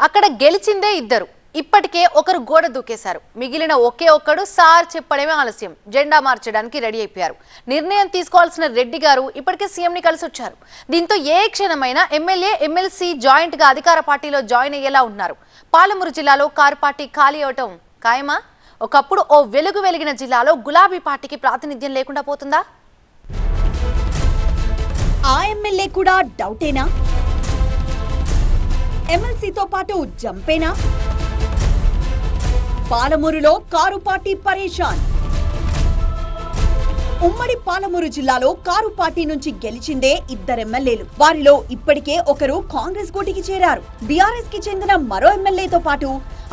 అక్కడ గెలిచిందే ఇద్దరు. ఇప్పటికే ఒకరు గోడ దూకేశారు. మిగిలిన ఒకే ఒక్కడు సార్ చెప్పడమే ఆలస్యం. జెండా మార్చడానికి రెడీ అయిపోయారు. నిర్ణయం తీసుకోవాల్సిన రెడ్డి గారు ఇప్పటికే సీఎంని కలిసి వచ్చారు. దీంతో ఏ క్షణమైనా ఎమ్మెల్యే ఎమ్మెల్సీ జాయింట్ గా అధికార పార్టీలో జాయిన్ అయ్యేలా ఉన్నారు. పాలమూరు జిల్లాలో కారు పార్టీ ఖాళీ అవటం ఖాయమా? ఒకప్పుడు ఓ వెలుగు వెలిగిన జిల్లాలో గులాబీ పార్టీకి ప్రాతినిధ్యం లేకుండా పోతుందా? ఆ ఎమ్మెల్యే కూడా డౌటేనా? ఎమ్మెల్సీతో పాటు జంపేనా? పాలమూరులో కారు పార్టీ పరేషాన్. ఉమ్మడి పాలమూరు జిల్లాలో కారు పార్టీ నుంచి గెలిచిందే ఇద్దరు ఎమ్మెల్యేలు. వారిలో ఇప్పటికే ఒకరు కాంగ్రెస్ గూటికి చేరారు. బీఆర్ఎస్ కి చెందిన మరో ఎమ్మెల్యేతో పాటు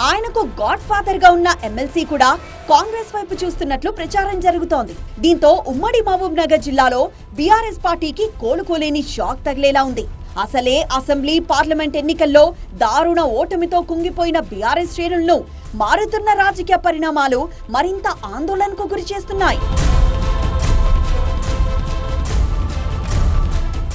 ఆయనకు గాడ్ ఫాదర్ గా ఉన్న ఎమ్మెల్సీ కూడా కాంగ్రెస్ వైపు చూస్తున్నట్లు ప్రచారం జరుగుతోంది. దీంతో ఉమ్మడి మహబూబ్ నగర్ జిల్లాలో బీఆర్ఎస్ పార్టీకి కోలుకోలేని షాక్ తగిలేలా ఉంది. అసలే అసెంబ్లీ పార్లమెంట్ ఎన్నికల్లో దారుణ ఓటమితో కుంగిపోయిన బీఆర్ఎస్ శ్రేణులను మారుతున్న రాజకీయ పరిణామాలు మరింత ఆందోళనకు గురి చేస్తున్నాయి.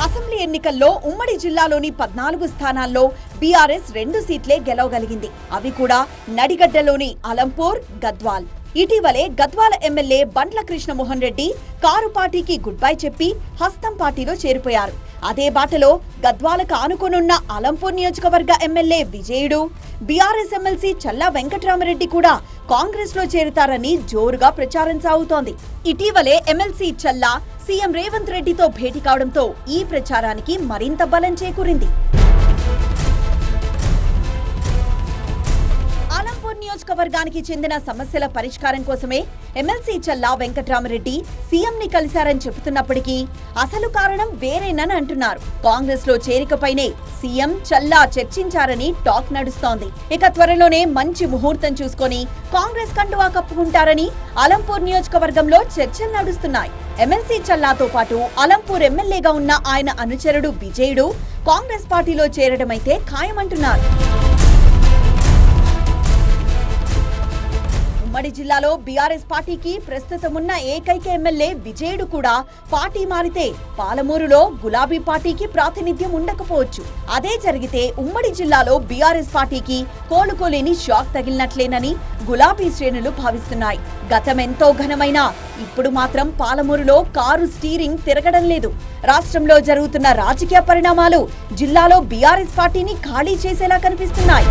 అసెంబ్లీ ఎన్నికల్లో ఉమ్మడి జిల్లాలోని 14 స్థానాల్లో బీఆర్ఎస్ 2 సీట్లే గెలవగలిగింది. అవి కూడా నడిగడ్డలోని అలంపూర్, గద్వాల్. ఇటీవలే గద్వాల ఎమ్మెల్యే బండ్ల కృష్ణమోహన్ రెడ్డి కారు పార్టీకి గుడ్ బై చెప్పి హస్తం పార్టీలో చేరిపోయారు. అదే బాటలో గద్వాలకు ఆనుకొనున్న అలంపూర్ నియోజకవర్గ ఎమ్మెల్యే విజయుడు, బీఆర్ఎస్ ఎమ్మెల్సీ చల్లా వెంకట్రామరెడ్డి కూడా కాంగ్రెస్ లో చేరుతారని జోరుగా ప్రచారం సాగుతోంది. ఇటీవలే ఎమ్మెల్సీ చల్లా సీఎం రేవంత్ రెడ్డితో భేటీ కావడంతో ఈ ప్రచారానికి మరింత బలం చేకూరింది. నియోజకవర్గానికి చెందిన సమస్యల పరిష్కారం కోసమే ఎమ్మెల్సీ చల్లా వెంకట్రామరెడ్డి సీఎం ని కలిశారని చెబుతున్నప్పటికీ అసలు కారణం వేరేనని అంటున్నారు. కాంగ్రెస్ లో చేరికపైనే సీఎం చల్లా చర్చించారని టాక్ నడుస్తోంది. ఇక త్వరలోనే మంచి ముహూర్తం చూసుకొని కాంగ్రెస్ కండువా కప్పుకుంటారని అలంపూర్ నియోజకవర్గంలో చర్చలు నడుస్తున్నాయి. ఎమ్మెల్సీ చల్లాతో పాటు అలంపూర్ ఎమ్మెల్యేగా ఉన్న ఆయన అనుచరుడు విజయుడు కాంగ్రెస్ పార్టీలో చేరడమైతే ఖాయమంటున్నారు. ఉమ్మడి జిల్లాలో బీఆర్ఎస్ పార్టీకి ప్రస్తుతం ఉన్న ఏకైక ఎమ్మెల్యే విజయుడు కూడా పార్టీ మారితే పాలమూరులో గులాబీ పార్టీకి ప్రాతినిధ్యం ఉండకపోవచ్చు. అదే జరిగితే ఉమ్మడి జిల్లాలో బీఆర్ఎస్ పార్టీకి కోలుకోలేని షాక్ తగిలినట్లేనని గులాబీ శ్రేణులు భావిస్తున్నాయి. గతమెంతో ఘనమైనా ఇప్పుడు మాత్రం పాలమూరులో కారు స్టీరింగ్ తిరగడం లేదు. రాష్ట్రంలో జరుగుతున్న రాజకీయ పరిణామాలు జిల్లాలో బీఆర్ఎస్ పార్టీని ఖాళీ చేసేలా కనిపిస్తున్నాయి.